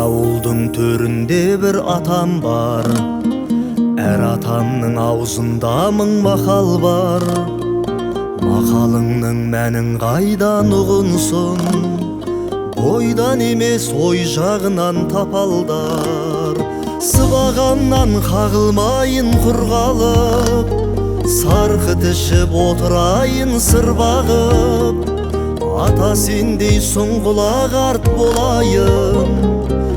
Ауылдың төрінде бір атам бар, әр атамның аузында мың мақал бар. Мақалыңның мәнін қайдан ұғынсын, ойдан емес ой жағынан тапалдар. Сыбағаннан қағылмайын құр қалып, сарқыт ішіп отырайын сыр бағып. Ата сендей сұңғыла қарт болайын,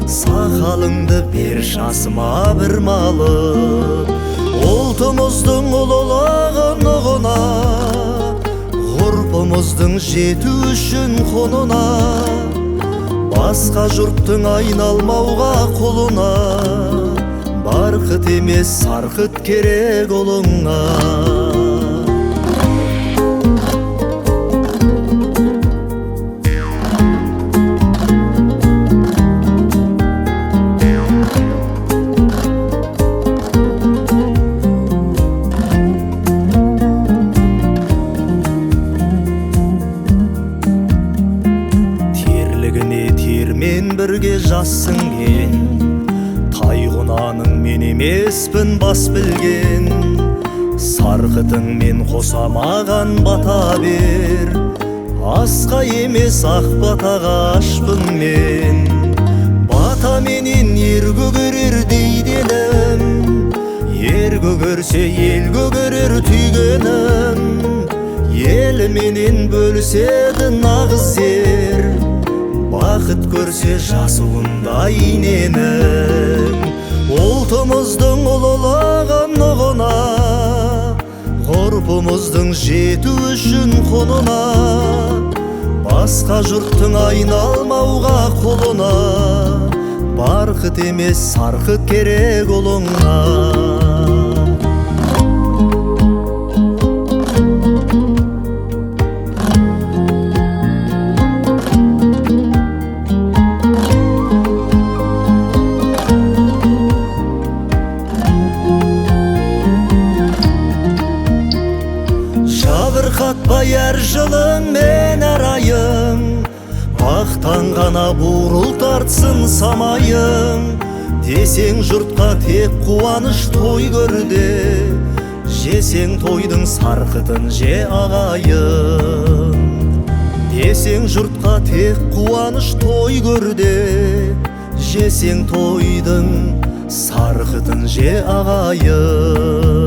сақалыңды бер жасыма бір малып. Ұлтымыздың ұлылығын ұғына, ғұрпымыздың жету үшін құнына, басқа жұрттың айналмауға құлына, барқыт емес сарқыт керек ұлыңа. Термен бірге жас сіңген, тайғұнаның мен емеспін бас білген. Сарқытыңмен қосамаған бата бер, асқа емес ақ батаға ашпын мен. Бата менен ер көгерер дейденім, ер көгерсе ел көгерер түйгенім. Ел менен бөліседі нағыз ер, бақыт көрсе жасуындай ненің. Ұлтымыздың ұлылығын ұғына, ғұрпымыздың жету үшін құнына, басқа жұрттың айналмауға құлына, барқыт емес сарқыт керек ұлыңа. Жабырқатпай әр жылың мен әр айың, мақтанғана бурыл тартсын самайың. Десең жұртқа тек қуаныш той көрде, жесең тойдың сарқытын же ағайын. Десең жұртқа тек қуаныш той көрде, жесең тойдың сарқытын же ағайын.